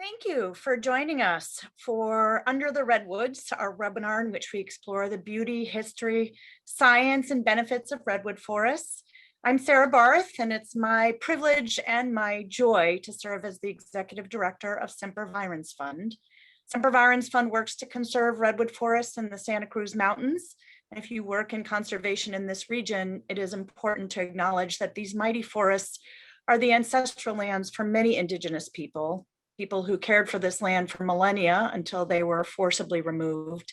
Thank you for joining us for Under the Redwoods, our webinar in which we explore the beauty, history, science, and benefits of redwood forests. I'm Sarah Barth, and it's my privilege and my joy to serve as the Executive Director of Sempervirens Fund. Sempervirens Fund works to conserve redwood forests in the Santa Cruz Mountains. And if you work in conservation in this region, it is important to acknowledge that these mighty forests are the ancestral lands for many indigenous people who cared for this land for millennia until they were forcibly removed.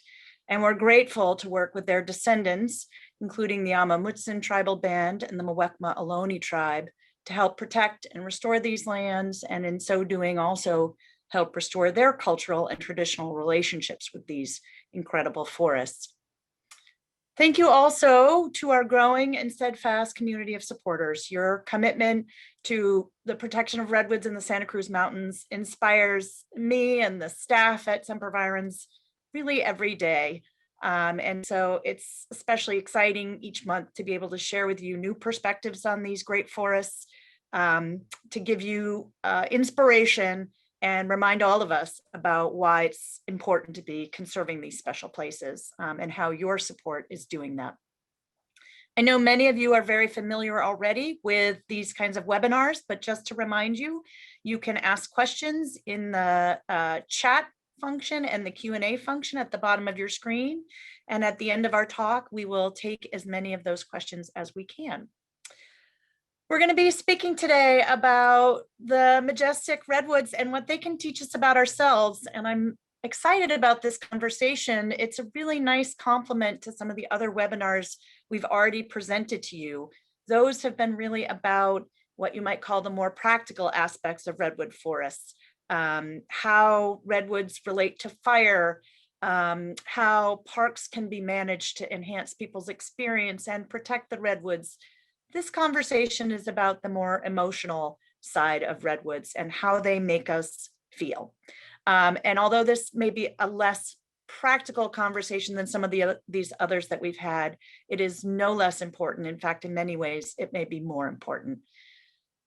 And we're grateful to work with their descendants, including the Amamutsin tribal band and the Muwekma Ohlone tribe, to help protect and restore these lands, and in so doing also help restore their cultural and traditional relationships with these incredible forests. Thank you also to our growing and steadfast community of supporters. Your commitment to the protection of redwoods in the Santa Cruz Mountains inspires me and the staff at Sempervirens really every day. And so it's especially exciting each month to be able to share with you new perspectives on these great forests, to give you inspiration and remind all of us about why it's important to be conserving these special places, and how your support is doing that. I know many of you are very familiar already with these kinds of webinars, but just to remind you, you can ask questions in the chat function and the Q&A function at the bottom of your screen. And at the end of our talk, we will take as many of those questions as we can. We're going to be speaking today about the majestic redwoods and what they can teach us about ourselves. And I'm excited about this conversation. It's a really nice complement to some of the other webinars we've already presented to you. Those have been really about what you might call the more practical aspects of redwood forests, how redwoods relate to fire, how parks can be managed to enhance people's experience and protect the redwoods. This conversation is about the more emotional side of redwoods and how they make us feel. And although this may be a less practical conversation than some of these others that we've had, it is no less important. In fact, in many ways, it may be more important.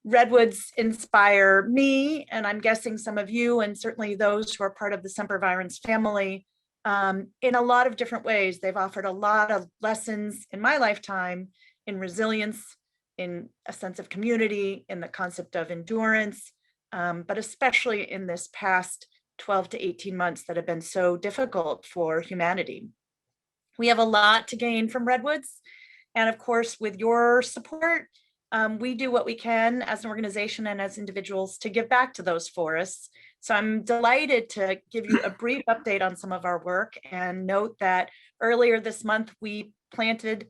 Redwoods inspire me, and I'm guessing some of you, and certainly those who are part of the Sempervirens family, in a lot of different ways. They've offered a lot of lessons in my lifetime in resilience, in a sense of community, in the concept of endurance, but especially in this past 12 to 18 months that have been so difficult for humanity. We have a lot to gain from redwoods. And of course, with your support, we do what we can as an organization and as individuals to give back to those forests. So I'm delighted to give you a brief update on some of our work and note that earlier this month, we planted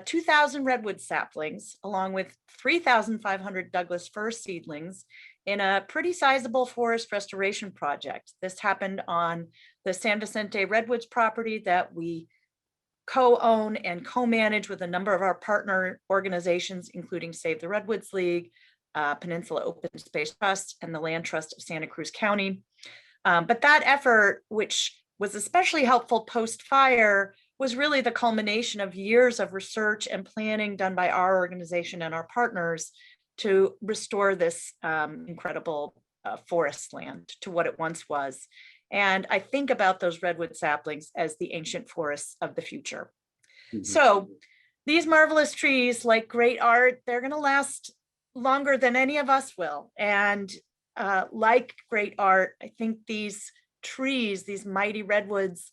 2,000 redwood saplings, along with 3,500 Douglas fir seedlings in a pretty sizable forest restoration project. This happened on the San Vicente Redwoods property that we co-own and co-manage with a number of our partner organizations, including Save the Redwoods League, Peninsula Open Space Trust, and the Land Trust of Santa Cruz County. But that effort, which was especially helpful post-fire, was really the culmination of years of research and planning done by our organization and our partners to restore this incredible forest land to what it once was. And I think about those redwood saplings as the ancient forests of the future. Mm-hmm. So these marvelous trees, like great art, they're going to last longer than any of us will. And like great art, I think these trees, these mighty redwoods,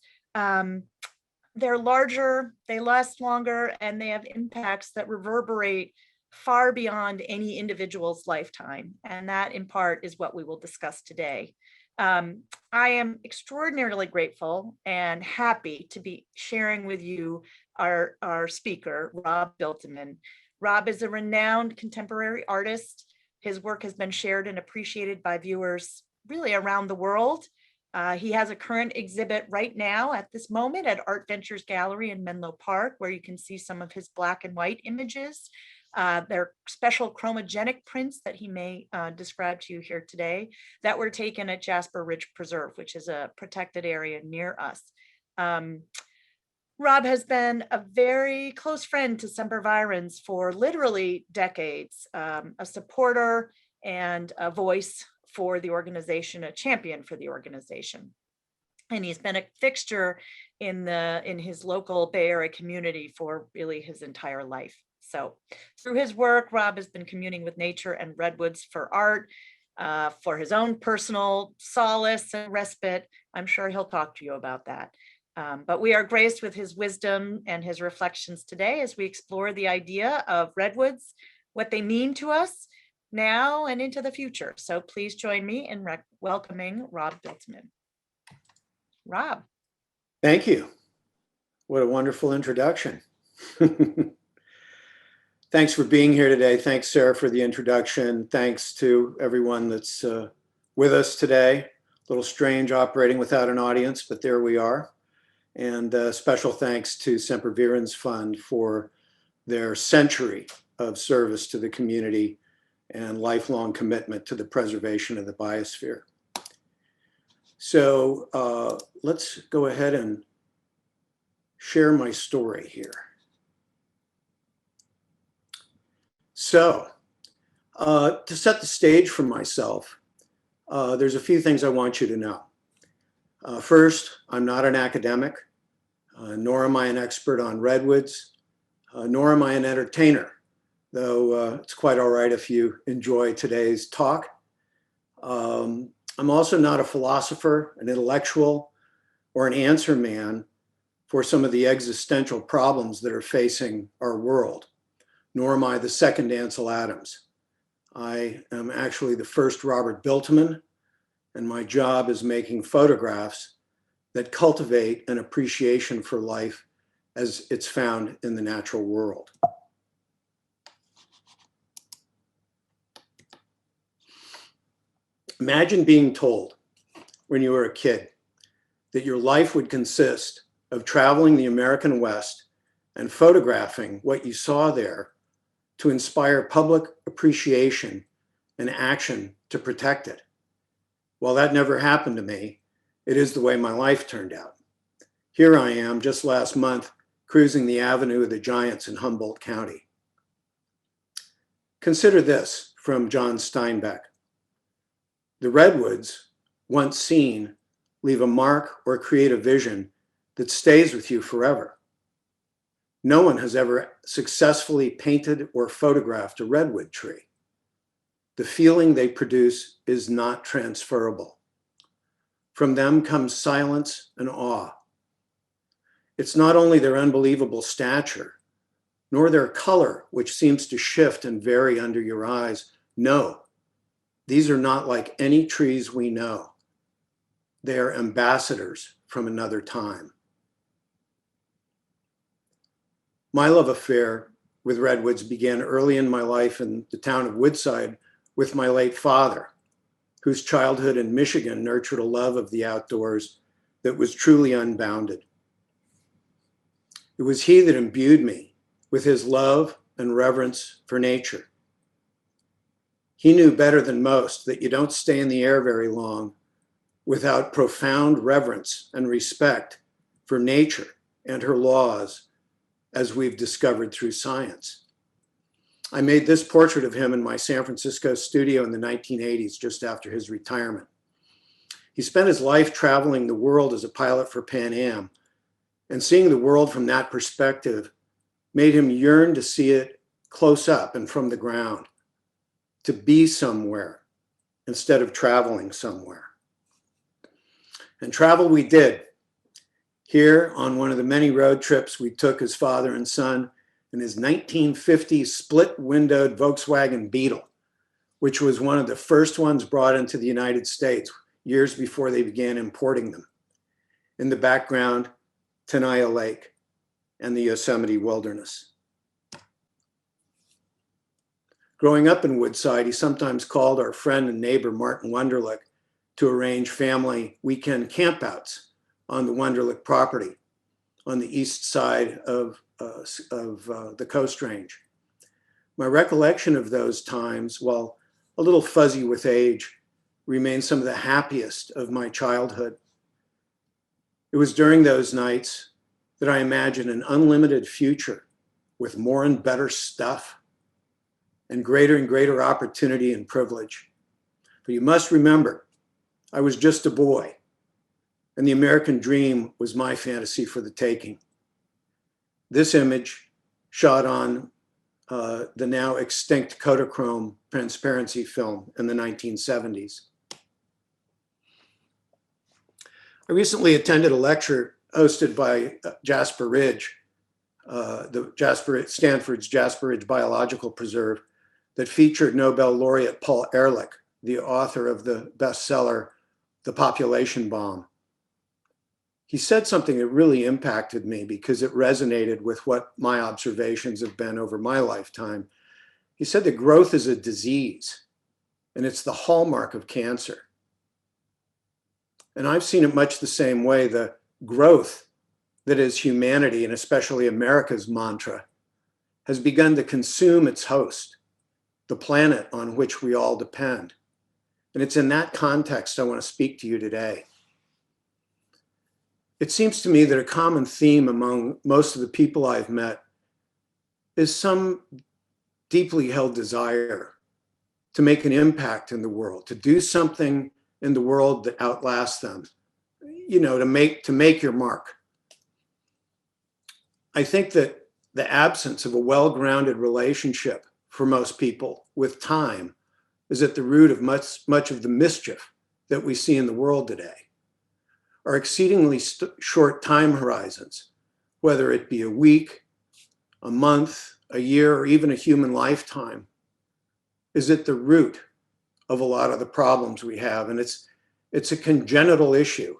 they're larger, they last longer, and they have impacts that reverberate far beyond any individual's lifetime. And that, in part, is what we will discuss today. I am extraordinarily grateful and happy to be sharing with you our speaker, Rob Beulteman. Rob is a renowned contemporary artist. His work has been shared and appreciated by viewers really around the world. He has a current exhibit right now at this moment at Art Ventures Gallery in Menlo Park, where you can see some of his black and white images. They're special chromogenic prints that he may describe to you here today that were taken at Jasper Ridge Preserve, which is a protected area near us. Rob has been a very close friend to Sempervirens for literally decades, a supporter and a voice for the organization, a champion for the organization. And he's been a fixture in his local Bay Area community for really his entire life. So through his work, Rob has been communing with nature and redwoods for art, for his own personal solace and respite. I'm sure he'll talk to you about that. But we are graced with his wisdom and his reflections today as we explore the idea of redwoods, what they mean to us now and into the future. So please join me in welcoming Rob Beulteman. Rob. Thank you. What a wonderful introduction. Thanks for being here today. Thanks, Sarah, for the introduction. Thanks to everyone that's with us today. A little strange operating without an audience, but there we are. And special thanks to Sempervirens Fund for their century of service to the community and lifelong commitment to the preservation of the biosphere. So let's go ahead and share my story here. So to set the stage for myself, there's a few things I want you to know. First, I'm not an academic, nor am I an expert on redwoods, nor am I an entertainer, though it's quite all right if you enjoy today's talk. I'm also not a philosopher, an intellectual, or an answer man for some of the existential problems that are facing our world, nor am I the second Ansel Adams. I am actually the first Robert Beulteman, and my job is making photographs that cultivate an appreciation for life as it's found in the natural world. Imagine being told when you were a kid that your life would consist of traveling the American West and photographing what you saw there to inspire public appreciation and action to protect it. While that never happened to me, it is the way my life turned out. Here I am just last month cruising the Avenue of the Giants in Humboldt County. Consider this from John Steinbeck. The redwoods, once seen, leave a mark or create a vision that stays with you forever. No one has ever successfully painted or photographed a redwood tree. The feeling they produce is not transferable. From them comes silence and awe. It's not only their unbelievable stature, nor their color, which seems to shift and vary under your eyes. No. These are not like any trees we know. They are ambassadors from another time. My love affair with redwoods began early in my life in the town of Woodside with my late father, whose childhood in Michigan nurtured a love of the outdoors that was truly unbounded. It was he that imbued me with his love and reverence for nature. He knew better than most that you don't stay in the air very long without profound reverence and respect for nature and her laws, as we've discovered through science. I made this portrait of him in my San Francisco studio in the 1980s, just after his retirement. He spent his life traveling the world as a pilot for Pan Am, and seeing the world from that perspective made him yearn to see it close up and from the ground, to be somewhere instead of traveling somewhere. And travel we did. Here on one of the many road trips we took as father and son in his 1950 split-windowed Volkswagen Beetle, which was one of the first ones brought into the United States years before they began importing them. In the background, Tenaya Lake and the Yosemite Wilderness. Growing up in Woodside, he sometimes called our friend and neighbor Martin Wunderlich to arrange family weekend campouts on the Wunderlich property on the east side of the Coast Range. My recollection of those times, while a little fuzzy with age, remain some of the happiest of my childhood. It was during those nights that I imagined an unlimited future with more and better stuff and greater opportunity and privilege. But you must remember, I was just a boy, and the American dream was my fantasy for the taking. This image, shot on the now extinct Kodachrome transparency film in the 1970s. I recently attended a lecture hosted by Jasper Ridge, Stanford's Jasper Ridge Biological Preserve, that featured Nobel laureate Paul Ehrlich, the author of the bestseller, The Population Bomb. He said something that really impacted me because it resonated with what my observations have been over my lifetime. He said that growth is a disease, and it's the hallmark of cancer. And I've seen it much the same way. The growth that is humanity, and especially America's mantra, has begun to consume its host, the planet on which we all depend. And it's in that context I want to speak to you today. It seems to me that a common theme among most of the people I've met is some deeply held desire to make an impact in the world, to do something in the world that outlasts them, you know, to make your mark. I think that the absence of a well-grounded relationship for most people with time is at the root of much of the mischief that we see in the world today. Our exceedingly short time horizons, whether it be a week, a month, a year, or even a human lifetime, is at the root of a lot of the problems we have. And it's a congenital issue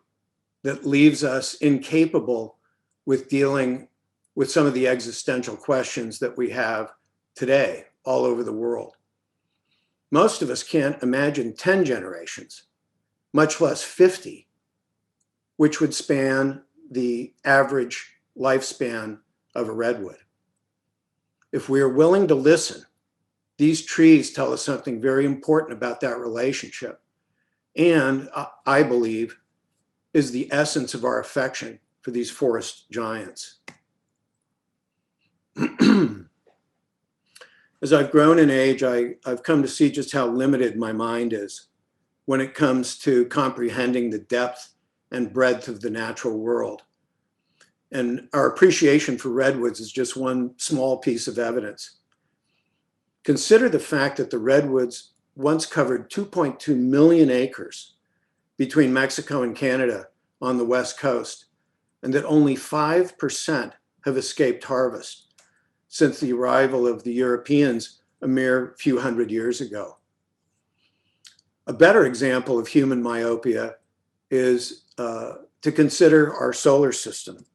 that leaves us incapable with dealing with some of the existential questions that we have today all over the world. Most of us can't imagine 10 generations, much less 50, which would span the average lifespan of a redwood. If we are willing to listen, these trees tell us something very important about that relationship, and I believe is the essence of our affection for these forest giants. As I've grown in age, I've come to see just how limited my mind is when it comes to comprehending the depth and breadth of the natural world. And our appreciation for redwoods is just one small piece of evidence. Consider the fact that the redwoods once covered 2.2 million acres between Mexico and Canada on the West Coast, and that only 5% have escaped harvest since the arrival of the Europeans a mere few hundred years ago. A better example of human myopia is to consider our solar system.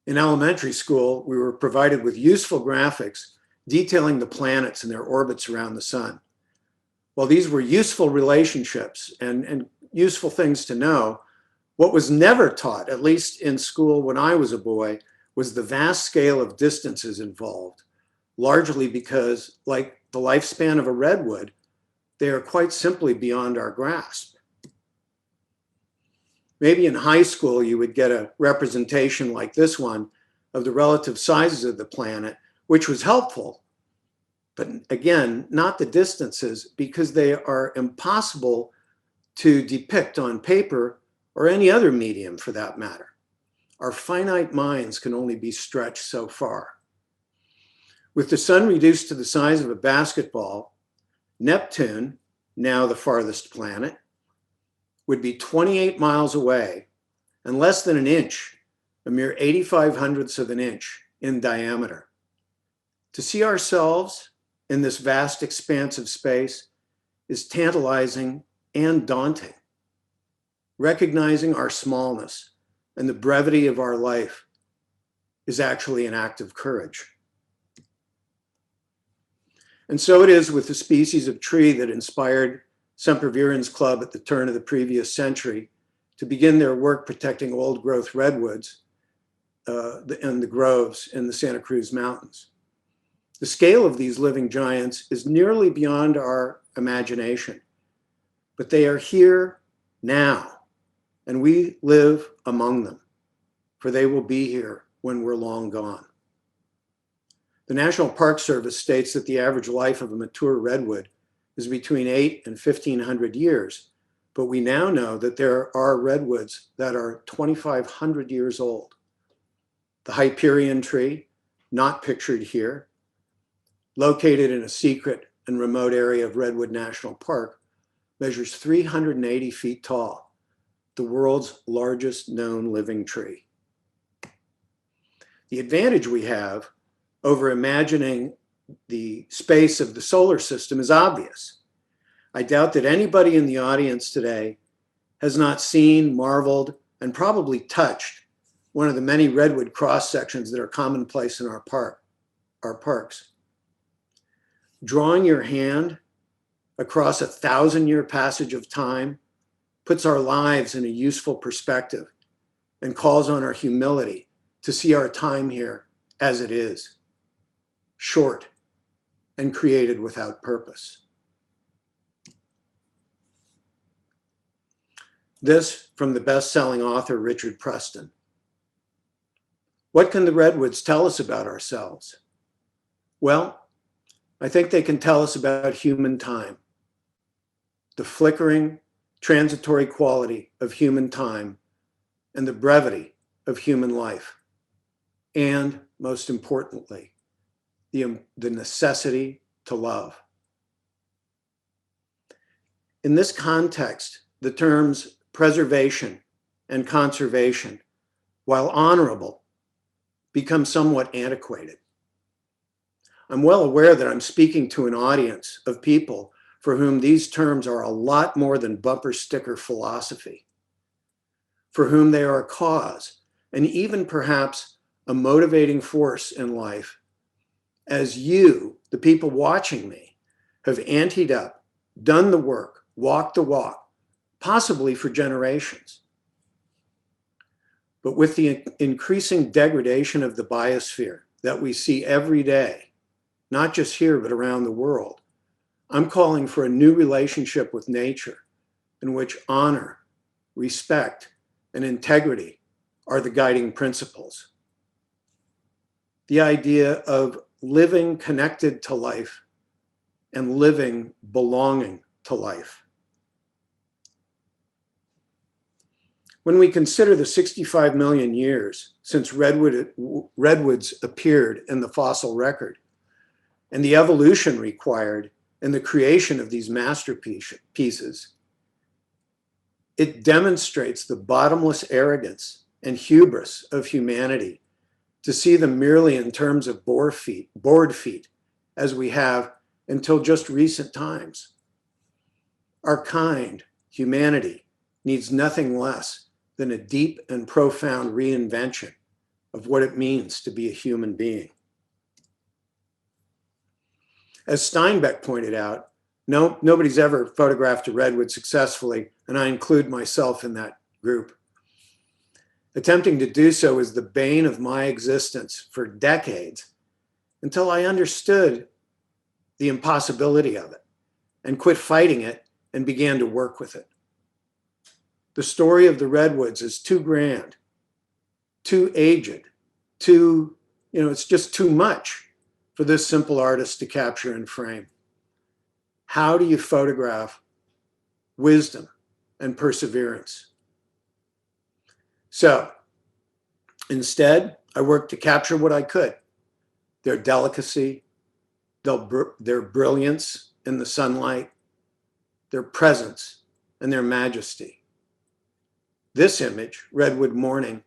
In elementary school, we were provided with useful graphics detailing the planets and their orbits around the sun. While these were useful relationships and useful things to know, what was never taught, at least in school when I was a boy, was the vast scale of distances involved, largely because, like the lifespan of a redwood, they are quite simply beyond our grasp. Maybe in high school, you would get a representation like this one of the relative sizes of the planet, which was helpful. But again, not the distances, because they are impossible to depict on paper or any other medium for that matter. Our finite minds can only be stretched so far. With the sun reduced to the size of a basketball, Neptune, now the farthest planet, would be 28 miles away and less than an inch, a mere 85/100ths of an inch in diameter. To see ourselves in this vast expanse of space is tantalizing and daunting. Recognizing our smallness and the brevity of our life is actually an act of courage. And so it is with the species of tree that inspired Sempervirens Club at the turn of the previous century to begin their work protecting old growth redwoods and the groves in the Santa Cruz Mountains. The scale of these living giants is nearly beyond our imagination, but they are here now, and we live among them, for they will be here when we're long gone. The National Park Service states that the average life of a mature redwood is between 8 and 1,500 years, but we now know that there are redwoods that are 2,500 years old. The Hyperion tree, not pictured here, located in a secret and remote area of Redwood National Park, measures 380 feet tall, the world's largest known living tree. The advantage we have over imagining the space of the solar system is obvious. I doubt that anybody in the audience today has not seen, marveled, and probably touched one of the many redwood cross sections that are commonplace in our parks. Drawing your hand across a 1,000-year passage of time puts our lives in a useful perspective and calls on our humility to see our time here as it is, short and created without purpose. This from the best-selling author Richard Preston. What can the redwoods tell us about ourselves? Well, I think they can tell us about human time, the flickering, transitory quality of human time, and the brevity of human life, and most importantly, the necessity to love. In this context, the terms preservation and conservation, while honorable, become somewhat antiquated. I'm well aware that I'm speaking to an audience of people for whom these terms are a lot more than bumper sticker philosophy, for whom they are a cause and even perhaps a motivating force in life, as you, the people watching me, have anteed up, done the work, walked the walk, possibly for generations. But with the increasing degradation of the biosphere that we see every day, not just here, but around the world, I'm calling for a new relationship with nature in which honor, respect, and integrity are the guiding principles. The idea of living connected to life and living belonging to life. When we consider the 65 million years since redwoods appeared in the fossil record and the evolution required in the creation of these masterpieces, it demonstrates the bottomless arrogance and hubris of humanity to see them merely in terms of board feet, as we have until just recent times. Our kind, humanity, needs nothing less than a deep and profound reinvention of what it means to be a human being. As Steinbeck pointed out, nobody's ever photographed a redwood successfully, and I include myself in that group. Attempting to do so is the bane of my existence for decades until I understood the impossibility of it and quit fighting it and began to work with it. The story of the redwoods is too grand, too aged, it's just too much for this simple artist to capture and frame. How do you photograph wisdom and perseverance? So instead, I worked to capture what I could, their delicacy, their brilliance in the sunlight, their presence, and their majesty. This image, Redwood Morning,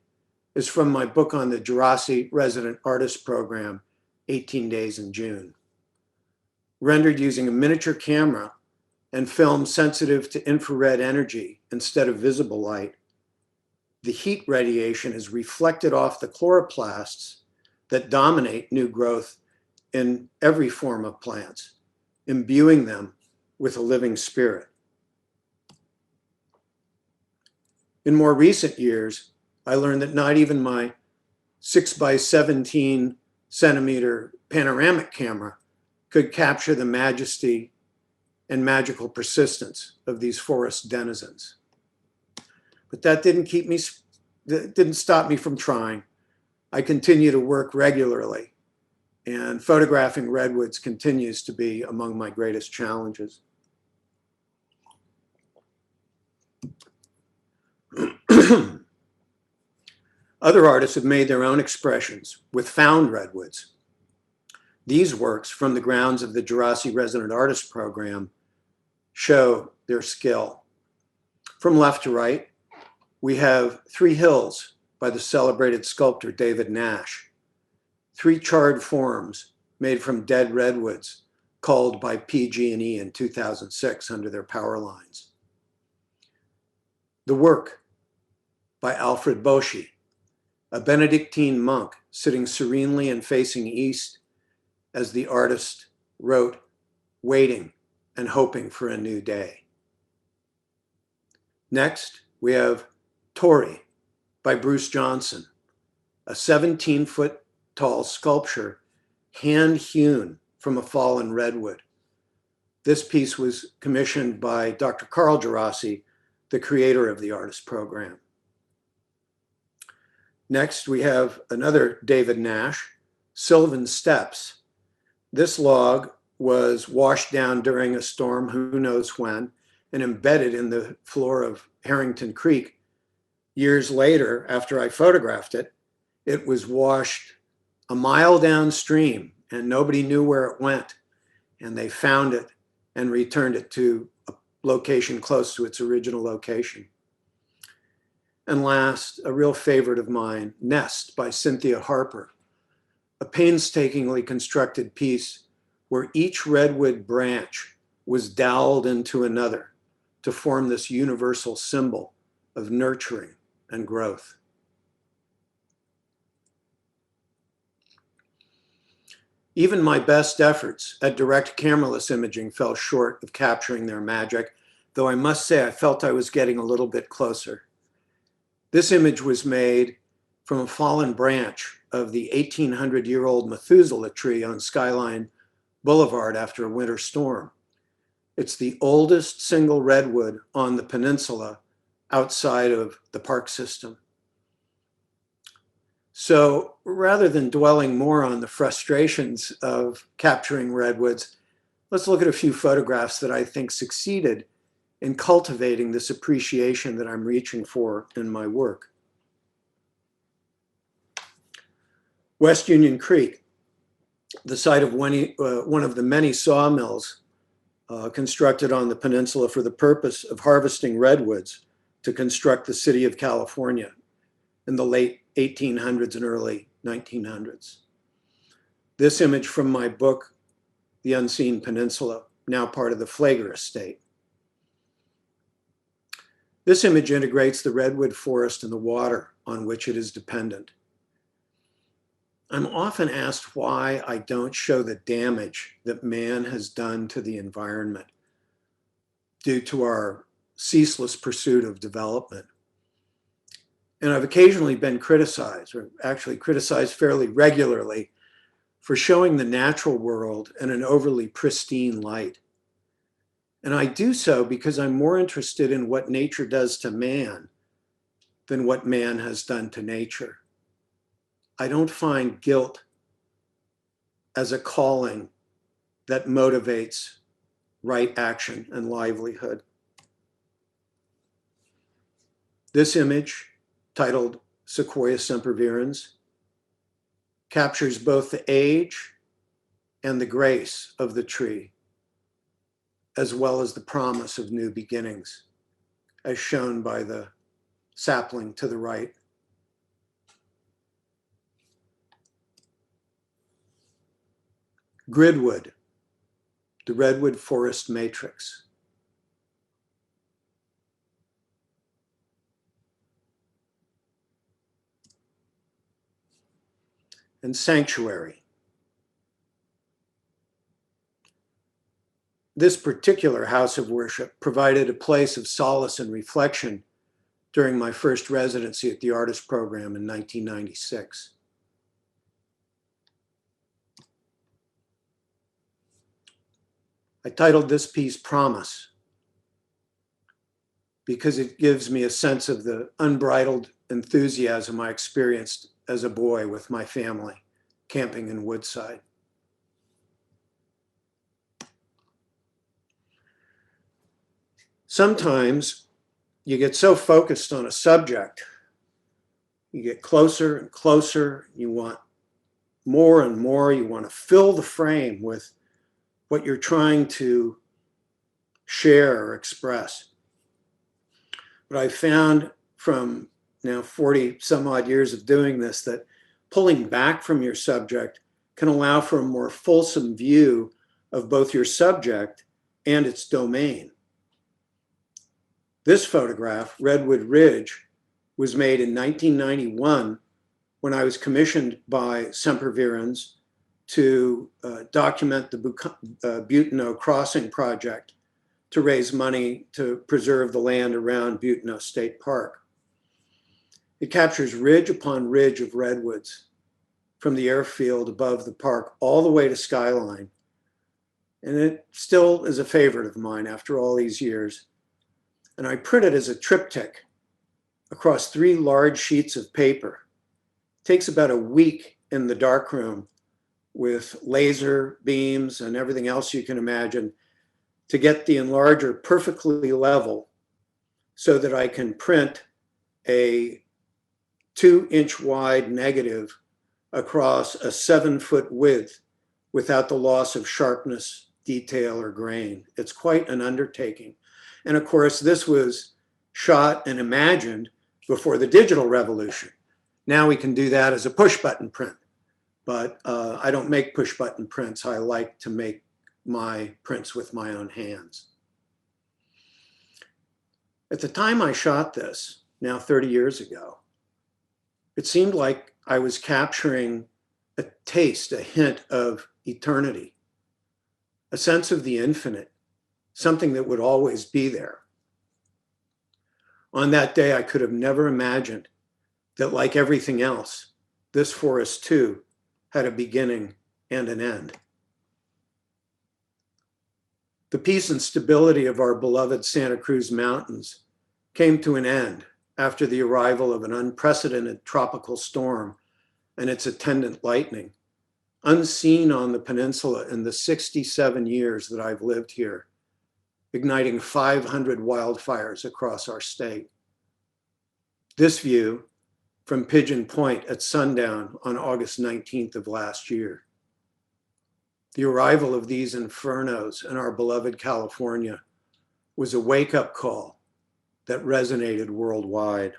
is from my book on the Jurassic Resident Artist Program, 18 Days in June. Rendered using a miniature camera and film sensitive to infrared energy instead of visible light, the heat radiation is reflected off the chloroplasts that dominate new growth in every form of plants, imbuing them with a living spirit. In more recent years, I learned that not even my 6 by 17 centimeter panoramic camera could capture the majesty and magical persistence of these forest denizens. But that didn't stop me from trying. I continue to work regularly, and photographing redwoods continues to be among my greatest challenges. Other artists have made their own expressions with found redwoods. These works from the grounds of the Jurassic Resident Artist Program show their skill. From left to right, we have Three Hills by the celebrated sculptor David Nash, three charred forms made from dead redwoods culled by PG&E in 2006 under their power lines. The Work by Alfred Boschy, a Benedictine monk sitting serenely and facing east as the artist wrote, waiting and hoping for a new day. Next, we have Tory by Bruce Johnson, a 17-foot tall sculpture hand-hewn from a fallen redwood. This piece was commissioned by Dr. Carl Jurassic, the creator of the artist program. Next, we have another David Nash, Sylvan Steps. This log was washed down during a storm, who knows when, and embedded in the floor of Harrington Creek. Years later, after I photographed it, it was washed a mile downstream and nobody knew where it went. And they found it and returned it to a location close to its original location. And last, a real favorite of mine, Nest by Cynthia Harper, a painstakingly constructed piece where each redwood branch was doweled into another to form this universal symbol of nurturing and growth. Even my best efforts at direct cameraless imaging fell short of capturing their magic, though I must say I felt I was getting a little bit closer. This image was made from a fallen branch of the 1,800-year-old Methuselah tree on Skyline Boulevard after a winter storm. It's the oldest single redwood on the peninsula outside of the park system. So rather than dwelling more on the frustrations of capturing redwoods, let's look at a few photographs that I think succeeded in cultivating this appreciation that I'm reaching for in my work. West Union Creek, the site of one of the many sawmills constructed on the peninsula for the purpose of harvesting redwoods to construct the city of California in the late 1800s and early 1900s. This image from my book, The Unseen Peninsula, now part of the Flagler Estate. This image integrates the redwood forest and the water on which it is dependent. I'm often asked why I don't show the damage that man has done to the environment due to our ceaseless pursuit of development. And I've occasionally been criticized, or actually criticized fairly regularly, for showing the natural world in an overly pristine light. And I do so because I'm more interested in what nature does to man than what man has done to nature. I don't find guilt as a calling that motivates right action and livelihood. This image, titled Sequoia sempervirens, captures both the age and the grace of the tree, as well as the promise of new beginnings, as shown by the sapling to the right. Gridwood, the redwood forest matrix. And Sanctuary. This particular house of worship provided a place of solace and reflection during my first residency at the artist program in 1996. I titled this piece Promise because it gives me a sense of the unbridled enthusiasm I experienced as a boy with my family camping in Woodside. Sometimes you get so focused on a subject, you get closer and closer, you want more and more, you want to fill the frame with what you're trying to share or express. But I found from now 40 some odd years of doing this that pulling back from your subject can allow for a more fulsome view of both your subject and its domain. This photograph, Redwood Ridge, was made in 1991 when I was commissioned by Sempervirens to document the Buelteman Crossing project to raise money to preserve the land around Buelteman State Park. It captures ridge upon ridge of redwoods from the airfield above the park all the way to skyline. And it still is a favorite of mine after all these years. And I print it as a triptych across 3 large sheets of paper. It takes about a week in the darkroom with laser beams and everything else you can imagine to get the enlarger perfectly level so that I can print a 2-inch wide negative across a 7-foot width without the loss of sharpness, detail, or grain. It's quite an undertaking. And of course, this was shot and imagined before the digital revolution. Now we can do that as a push button print, but I don't make push button prints. I like to make my prints with my own hands. At the time I shot this, now 30 years ago, it seemed like I was capturing a taste, a hint of eternity, a sense of the infinite, something that would always be there. On that day, I could have never imagined that, like everything else, this forest too had a beginning and an end. The peace and stability of our beloved Santa Cruz Mountains came to an end after the arrival of an unprecedented tropical storm and its attendant lightning, unseen on the peninsula in the 67 years that I've lived here, igniting 500 wildfires across our state. This view from Pigeon Point at sundown on August 19th of last year. The arrival of these infernos in our beloved California was a wake-up call that resonated worldwide.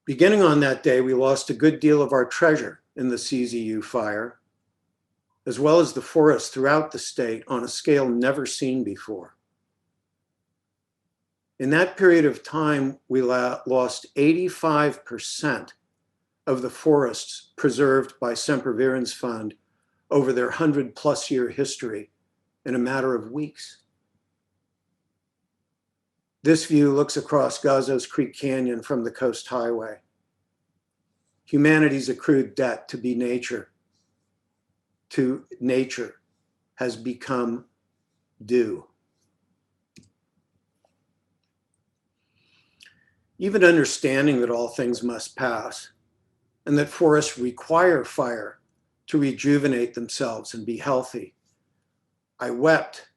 Beginning on that day, we lost a good deal of our treasure in the CZU fire, as well as the forests throughout the state on a scale never seen before. In that period of time, we lost 85% of the forests preserved by Sempervirens Fund over their 100+ year history in a matter of weeks. This view looks across Gazos Creek Canyon from the Coast Highway. Humanity's accrued debt to nature has become due. Even understanding that all things must pass and that forests require fire to rejuvenate themselves and be healthy, I wept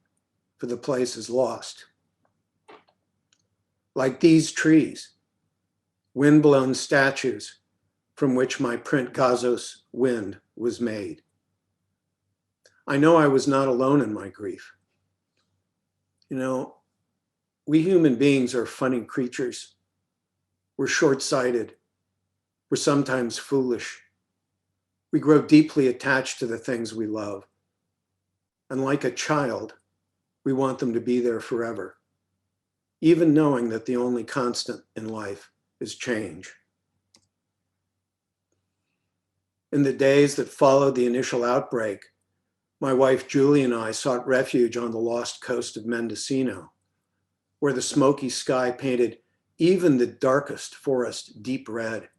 for the places lost. Like these trees, wind-blown statues from which my print Gazos Wind was made. I know I was not alone in my grief. You know, we human beings are funny creatures. We're short-sighted. We're sometimes foolish. We grow deeply attached to the things we love. And like a child, we want them to be there forever, even knowing that the only constant in life is change. In the days that followed the initial outbreak, my wife Julie and I sought refuge on the lost coast of Mendocino, where the smoky sky painted even the darkest forest deep red.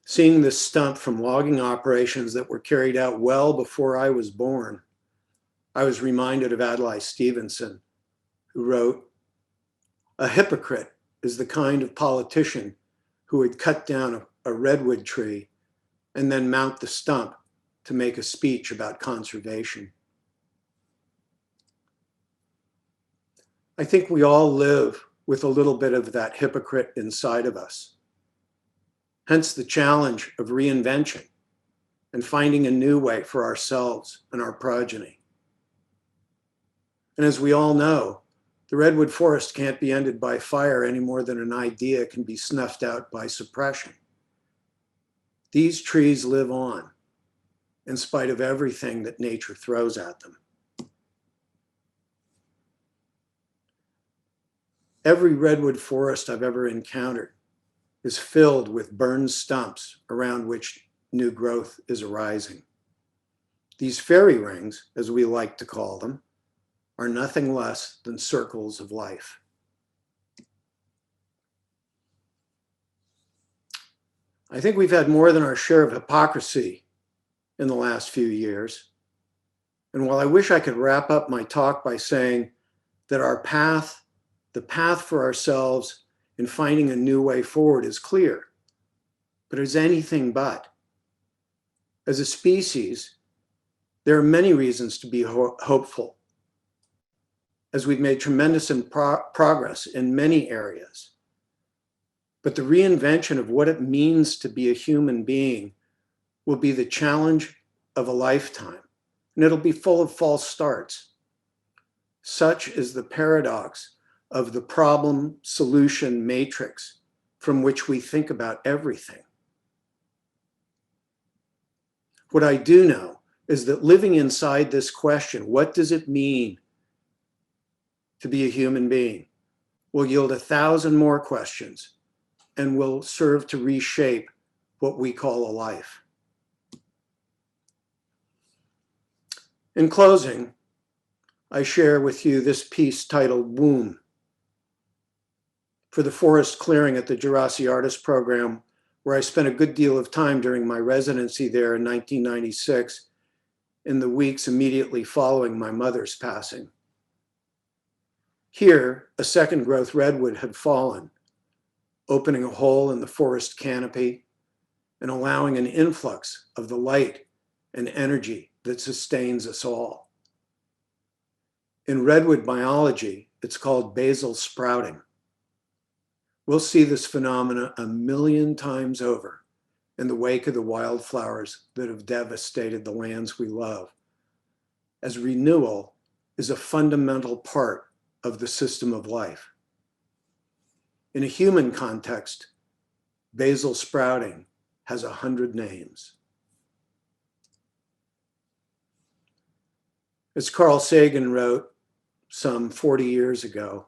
Seeing this stump from logging operations that were carried out well before I was born, I was reminded of Adlai Stevenson, who wrote, "A hypocrite is the kind of politician who would cut down a redwood tree and then mount the stump to make a speech about conservation." I think we all live with a little bit of that hypocrite inside of us. Hence the challenge of reinvention and finding a new way for ourselves and our progeny. And as we all know, the redwood forest can't be ended by fire any more than an idea can be snuffed out by suppression. These trees live on in spite of everything that nature throws at them. Every redwood forest I've ever encountered is filled with burned stumps around which new growth is arising. These fairy rings, as we like to call them, are nothing less than circles of life. I think we've had more than our share of hypocrisy in the last few years. And while I wish I could wrap up my talk by saying that the path for ourselves in finding a new way forward is clear, but it's anything but. As a species, there are many reasons to be hopeful, as we've made tremendous progress in many areas. But the reinvention of what it means to be a human being will be the challenge of a lifetime, and it'll be full of false starts. Such is the paradox of the problem-solution matrix from which we think about everything. What I do know is that living inside this question, what does it mean to be a human being, will yield 1,000 more questions and will serve to reshape what we call a life. In closing, I share with you this piece titled Womb for the forest clearing at the Jurassic Artist Program, where I spent a good deal of time during my residency there in 1996 in the weeks immediately following my mother's passing. Here, a second growth redwood had fallen, opening a hole in the forest canopy and allowing an influx of the light and energy that sustains us all. In redwood biology, it's called basal sprouting. We'll see this phenomena 1,000,000 times over in the wake of the wildflowers that have devastated the lands we love, as renewal is a fundamental part of the system of life. In a human context, basal sprouting has 100 names. As Carl Sagan wrote some 40 years ago,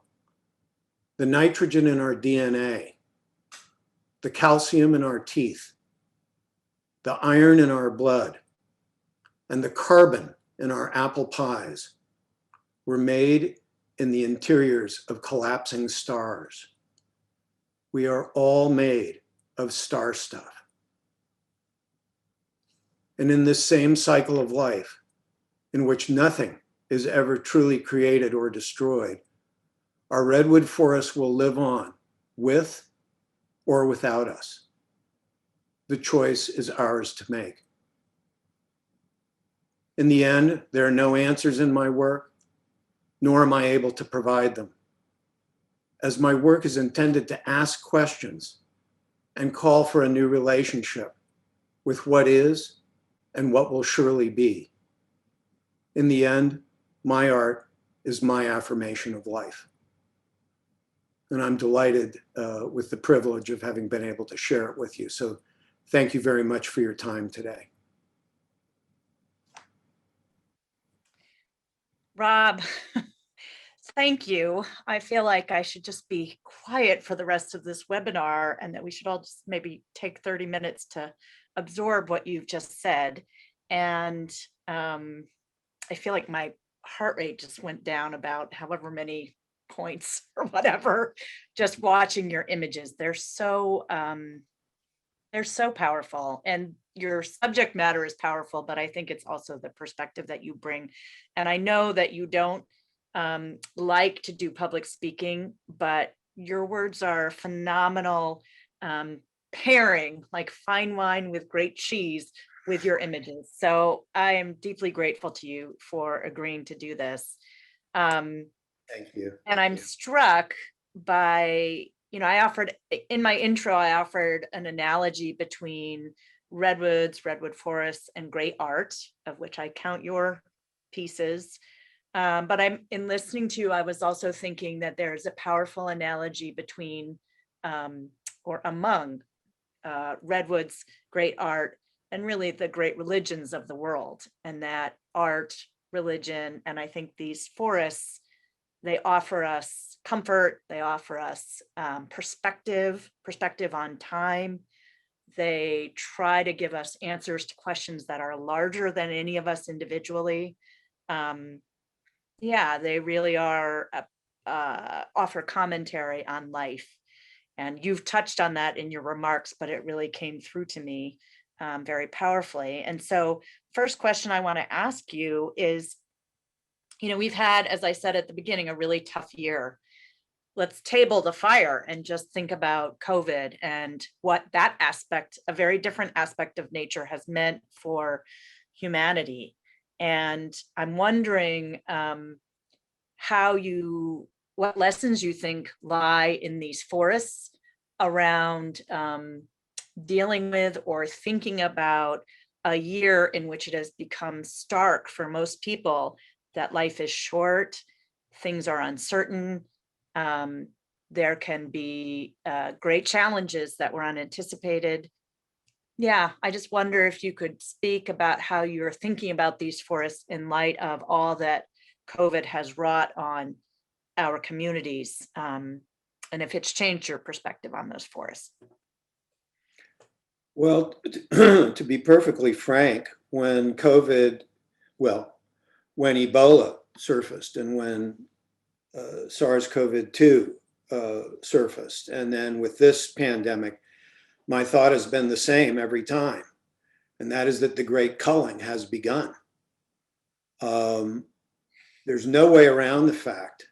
the nitrogen in our DNA, the calcium in our teeth, the iron in our blood, and the carbon in our apple pies were made in the interiors of collapsing stars. We are all made of star stuff. And in this same cycle of life, in which nothing is ever truly created or destroyed, our redwood forests will live on with or without us. The choice is ours to make. In the end, there are no answers in my work, nor am I able to provide them, as my work is intended to ask questions and call for a new relationship with what is and what will surely be. In the end, my art is my affirmation of life. And I'm delighted with the privilege of having been able to share it with you. So thank you very much for your time today. Rob, thank you. I feel like I should just be quiet for the rest of this webinar and that we should all just maybe take 30 minutes to absorb what you've just said. And I feel like my heart rate just went down about however many points or whatever, just watching your images. They're so powerful, and your subject matter is powerful, but I think it's also the perspective that you bring. And I know that you don't like to do public speaking, but your words are phenomenal pairing, like fine wine with great cheese, with your images. So I am deeply grateful to you for agreeing to do this. Thank you. And I'm struck by, I offered in my intro, I offered an analogy between redwoods, redwood forests, and great art, of which I count your pieces. But in listening to you, I was also thinking that there's a powerful analogy between or among redwoods, great art, and really the great religions of the world. And that art, religion, and I think these forests, they offer us comfort, they offer us perspective on time. They try to give us answers to questions that are larger than any of us individually. Yeah, they really are offer commentary on life. And you've touched on that in your remarks, but it really came through to me very powerfully. And so first question I want to ask you is, we've had, as I said at the beginning, a really tough year. Let's table the fire and just think about COVID and what that aspect, a very different aspect of nature, has meant for humanity. And I'm wondering what lessons you think lie in these forests around dealing with or thinking about a year in which it has become stark for most people that life is short, things are uncertain. There can be great challenges that were unanticipated. Yeah, I just wonder if you could speak about how you're thinking about these forests in light of all that COVID has wrought on our communities, and if it's changed your perspective on those forests. Well, to be perfectly frank, when Ebola surfaced and when SARS-CoV-2 surfaced, and then with this pandemic, my thought has been the same every time, and that is that the great culling has begun. There's no way around the fact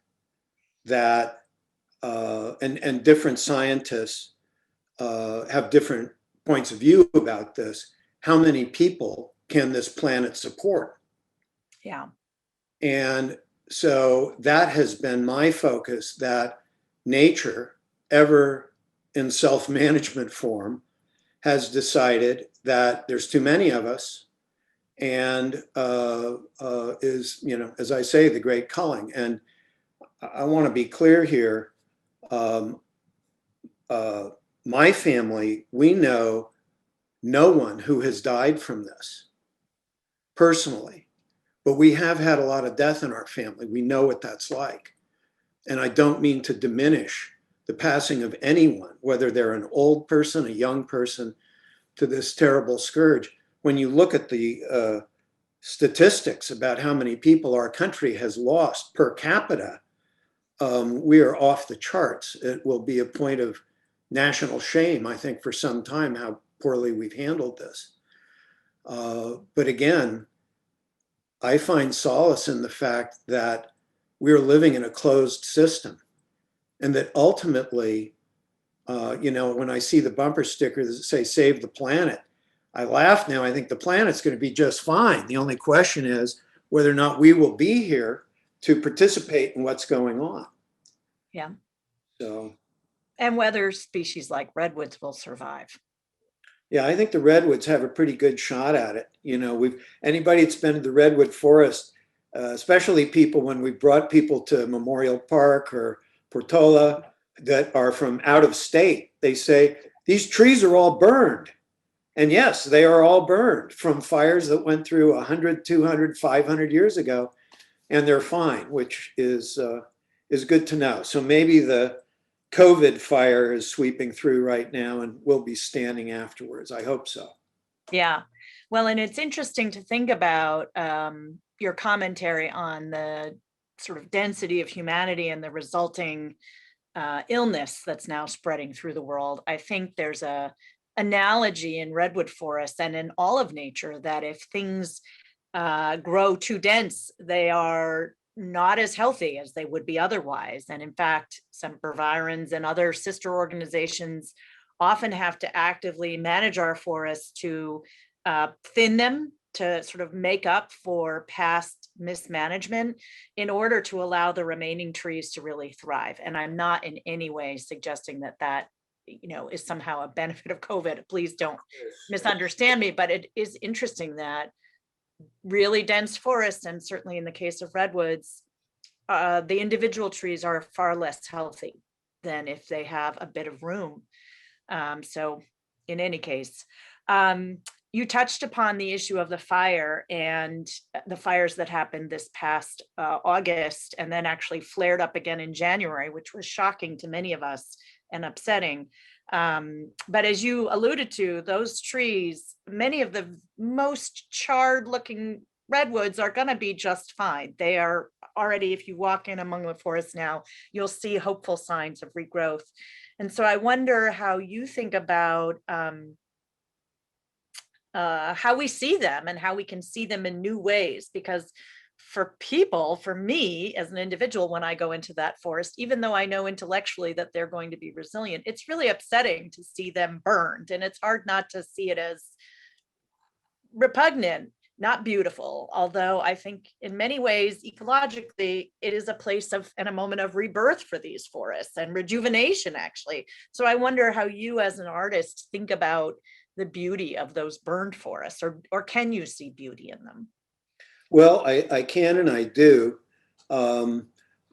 that, and different scientists have different points of view about this. How many people can this planet support? Yeah. And so that has been my focus, that nature, ever in self-management form, has decided that there's too many of us and is, as I say, the great culling. And I want to be clear here. My family, we know no one who has died from this personally, but we have had a lot of death in our family. We know what that's like. And I don't mean to diminish the passing of anyone, whether they're an old person, a young person, to this terrible scourge. When you look at the statistics about how many people our country has lost per capita, we are off the charts. It will be a point of national shame, I think, for some time, how poorly we've handled this. But again, I find solace in the fact that we're living in a closed system, and that ultimately, when I see the bumper stickers that say "Save the Planet," I laugh now. I think the planet's going to be just fine. The only question is whether or not we will be here to participate in what's going on. Yeah. So. And whether species like redwoods will survive. Yeah, I think the redwoods have a pretty good shot at it. Anybody that's been to the redwood forest, especially people when we brought people to Memorial Park or Portola that are from out of state, they say these trees are all burned. And yes, they are all burned from fires that went through 100, 200, 500 years ago, and they're fine, which is good to know. So maybe the COVID fire is sweeping through right now and we'll be standing afterwards. I hope so. Yeah. Well, and it's interesting to think about your commentary on the sort of density of humanity and the resulting illness that's now spreading through the world. I think there's a analogy in redwood forests and in all of nature that if things grow too dense, they are not as healthy as they would be otherwise. And in fact, sempervirens and other sister organizations often have to actively manage our forests to thin them to sort of make up for past mismanagement in order to allow the remaining trees to really thrive. And I'm not in any way suggesting that that, is somehow a benefit of COVID. Please don't misunderstand me, but it is interesting that really dense forests, and certainly in the case of redwoods, the individual trees are far less healthy than if they have a bit of room. So in any case, you touched upon the issue of the fire and the fires that happened this past August, and then actually flared up again in January, which was shocking to many of us and upsetting. But as you alluded to, those trees, many of the most charred looking redwoods are going to be just fine. They are already, if you walk in among the forests now, you'll see hopeful signs of regrowth. And so I wonder how you think about how we see them and how we can see them in new ways. Because for people, for me as an individual, when I go into that forest, even though I know intellectually that they're going to be resilient, it's really upsetting to see them burned. And it's hard not to see it as repugnant, not beautiful. Although I think in many ways, ecologically, it is a place of and a moment of rebirth for these forests and rejuvenation, actually. So I wonder how you as an artist think about the beauty of those burned forests, or can you see beauty in them? Well, I can and I do.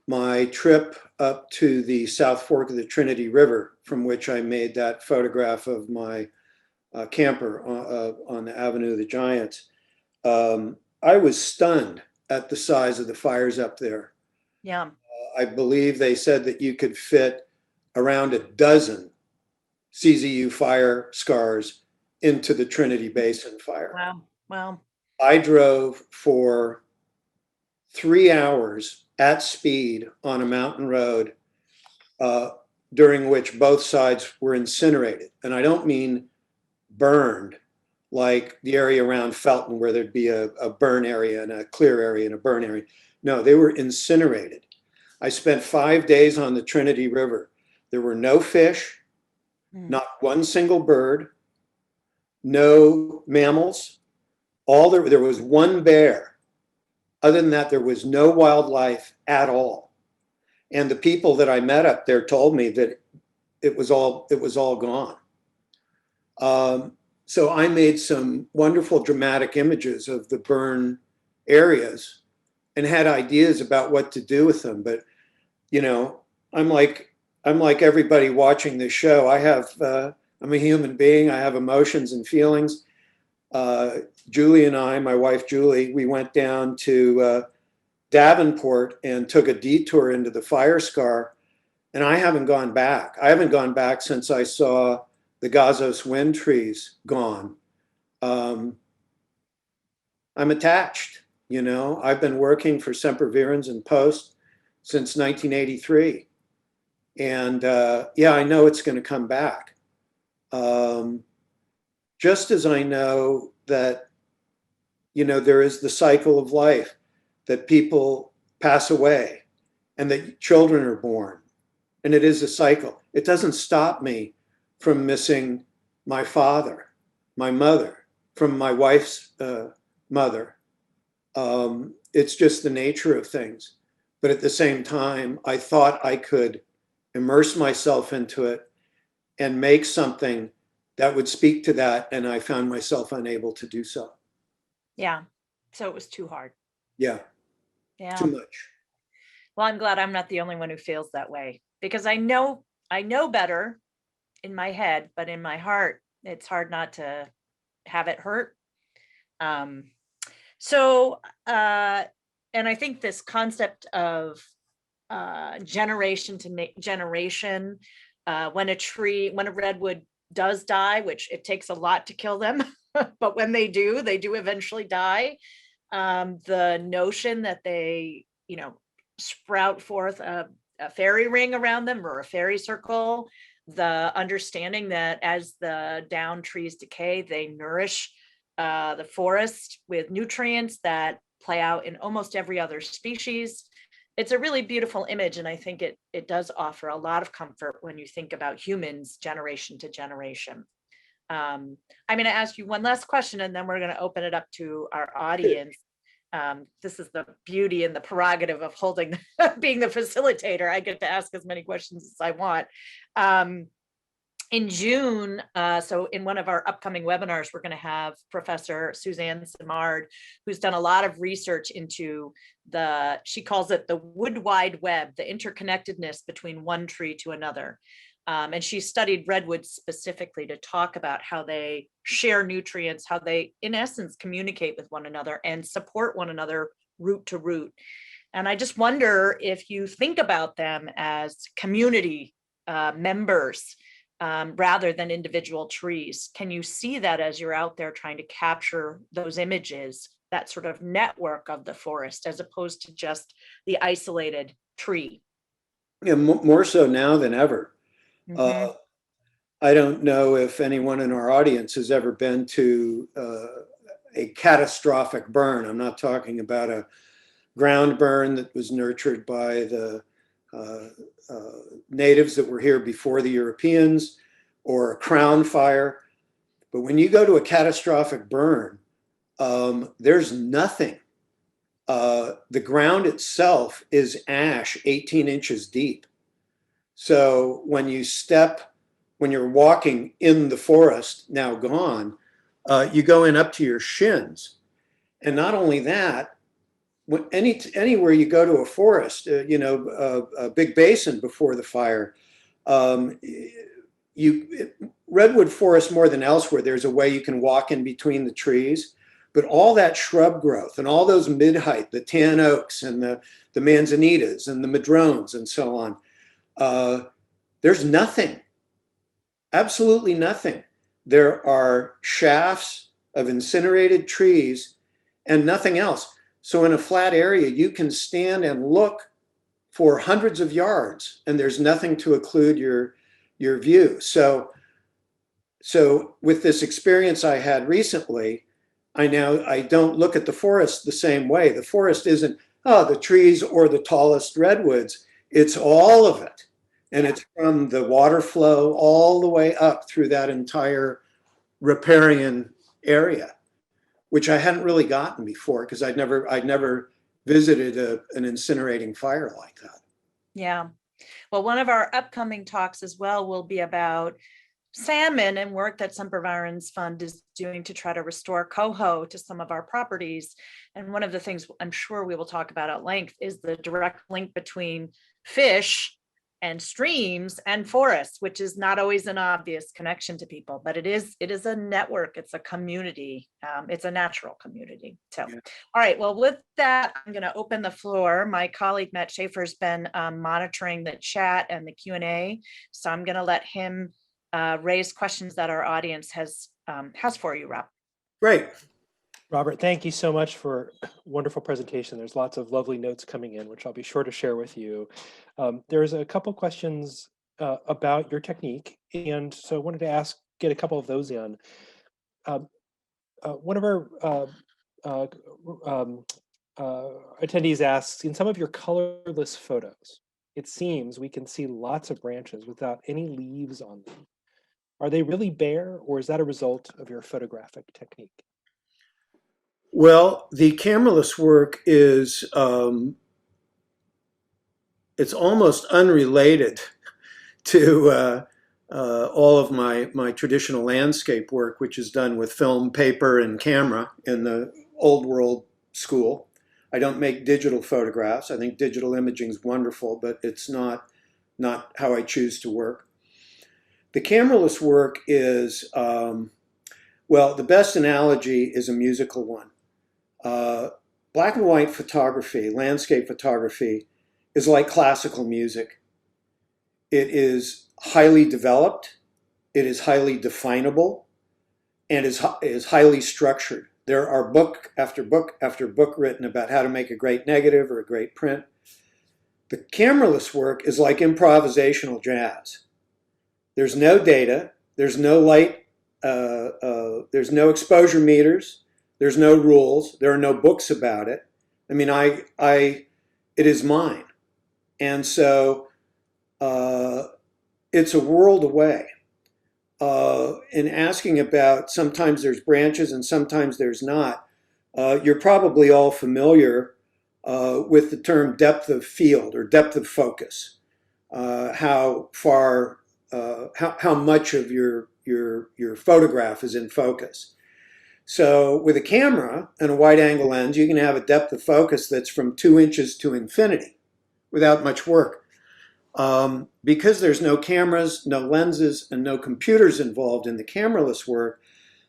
My trip up to the South Fork of the Trinity River, from which I made that photograph of my camper on the Avenue of the Giants, I was stunned at the size of the fires up there. Yeah. I believe they said that you could fit around a dozen CZU fire scars into the Trinity Basin fire. Wow. Wow. I drove for 3 hours at speed on a mountain road, during which both sides were incinerated. And I don't mean burned like the area around Felton, where there'd be a burn area and a clear area and a burn area. No, they were incinerated. I spent 5 days on the Trinity River. There were no fish, not one single bird, no mammals. There was one bear. Other than that, there was no wildlife at all. And the people that I met up there told me that it was all gone. So I made some wonderful dramatic images of the burn areas and had ideas about what to do with them. But, I'm like everybody watching this show. I'm a human being. I have emotions and feelings. Julie and I, my wife Julie, we went down to Davenport and took a detour into the fire scar, and I haven't gone back. I haven't gone back since I saw the Gazos wind trees gone. I'm attached, I've been working for Sempervirens and Post since 1983. And I know it's going to come back. Just as I know that, there is the cycle of life, that people pass away and that children are born, and it is a cycle. It doesn't stop me from missing my father, my mother, from my wife's mother. It's just the nature of things. But at the same time, I thought I could immerse myself into it and make something that would speak to that, and I found myself unable to do so. Yeah. So it was too hard. Yeah. Yeah. Too much. Well, I'm glad I'm not the only one who feels that way, because I know better in my head, but in my heart, it's hard not to have it hurt. And I think this concept of generation to generation, when a redwood does die, which it takes a lot to kill them, but when they do eventually die. The notion that they, sprout forth a fairy ring around them, or a fairy circle, the understanding that as the down trees decay, they nourish the forest with nutrients that play out in almost every other species. It's a really beautiful image, and I think it does offer a lot of comfort when you think about humans generation to generation. I'm going to ask you one last question, and then we're going to open it up to our audience. This is the beauty and the prerogative of holding, being the facilitator. I get to ask as many questions as I want. In June, so in one of our upcoming webinars, we're going to have Professor Suzanne Simard, who's done a lot of research into she calls it the wood wide web, the interconnectedness between one tree to another. And she studied redwoods specifically to talk about how they share nutrients, how they, in essence, communicate with one another and support one another root to root. And I just wonder if you think about them as community members, rather than individual trees. Can you see that as you're out there trying to capture those images, that sort of network of the forest, as opposed to just the isolated tree? Yeah, more so now than ever. Mm-hmm. I don't know if anyone in our audience has ever been to a catastrophic burn. I'm not talking about a ground burn that was nurtured by the natives that were here before the Europeans, or a crown fire. But when you go to a catastrophic burn, there's nothing. The ground itself is ash 18 inches deep. So when you're walking in the forest, now gone, you go in up to your shins. And not only that, anywhere you go to a forest, a big basin before the fire, redwood forest more than elsewhere, there's a way you can walk in between the trees, but all that shrub growth and all those mid-height, the tan oaks and the manzanitas and the madrones and so on, there's nothing, absolutely nothing. There are shafts of incinerated trees and nothing else. So in a flat area, you can stand and look for hundreds of yards and there's nothing to occlude your view. So with this experience I had recently, I don't look at the forest the same way. The forest isn't, the trees or the tallest redwoods. It's all of it. And it's from the water flow all the way up through that entire riparian area, which I hadn't really gotten before because I'd never visited an incinerating fire like that. Yeah. Well, one of our upcoming talks as well will be about salmon and work that Sempervirens Fund is doing to try to restore coho to some of our properties. And one of the things I'm sure we will talk about at length is the direct link between fish and streams and forests, which is not always an obvious connection to people, but it is a network, it's a community, it's a natural community. So, yeah. All right, well, with that, I'm going to open the floor. My colleague, Matt Schaefer's been monitoring the chat and the Q&A, so I'm going to let him raise questions that our audience has for you, Rob. Great. Robert, thank you so much for a wonderful presentation. There's lots of lovely notes coming in, which I'll be sure to share with you. There's a couple questions about your technique, and so I wanted to get a couple of those in. One of our attendees asks, in some of your colorless photos, it seems we can see lots of branches without any leaves on them. Are they really bare, or is that a result of your photographic technique? Well, the cameraless work is, it's almost unrelated to all of my traditional landscape work, which is done with film, paper, and camera in the old world school. I don't make digital photographs. I think digital imaging is wonderful, but it's not how I choose to work. The cameraless work is, well, the best analogy is a musical one. Black and white photography, landscape photography, is like classical music. It is highly developed, it is highly definable, and is highly structured. There are book after book after book written about how to make a great negative or a great print. The cameraless work is like improvisational jazz. There's no data, there's no light, there's no exposure meters, there's no rules, there are no books about it. I mean, it is mine. And so it's a world away. in asking about sometimes there's branches and sometimes there's not, you're probably all familiar with the term depth of field or depth of focus. How far, how much of your photograph is in focus. So with a camera and a wide angle lens, you can have a depth of focus that's from 2 inches to infinity without much work. Because there's no cameras, no lenses, and no computers involved in the cameraless work,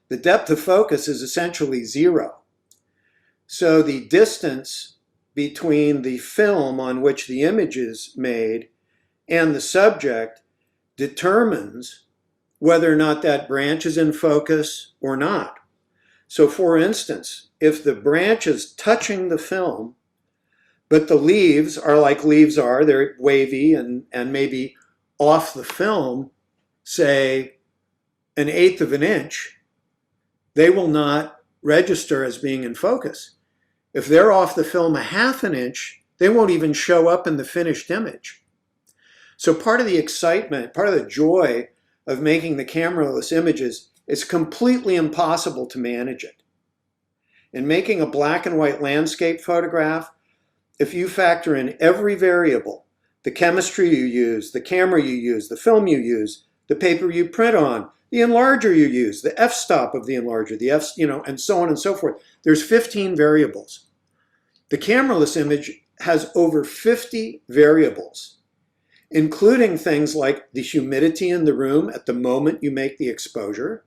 the depth of focus is essentially 0. So the distance between the film on which the image is made and the subject determines whether or not that branch is in focus or not. So for instance, if the branch is touching the film, but the leaves are like leaves are, they're wavy and maybe off the film, say 1/8 of an inch, they will not register as being in focus. If they're off the film 1/2 an inch, they won't even show up in the finished image. So part of the excitement, part of the joy of making the cameraless images, it's completely impossible to manage it. In making a black and white landscape photograph, if you factor in every variable, the chemistry you use, the camera you use, the film you use, the paper you print on, the enlarger you use, the f-stop of the enlarger, the f, and so on and so forth. There's 15 variables. The cameraless image has over 50 variables, including things like the humidity in the room at the moment you make the exposure,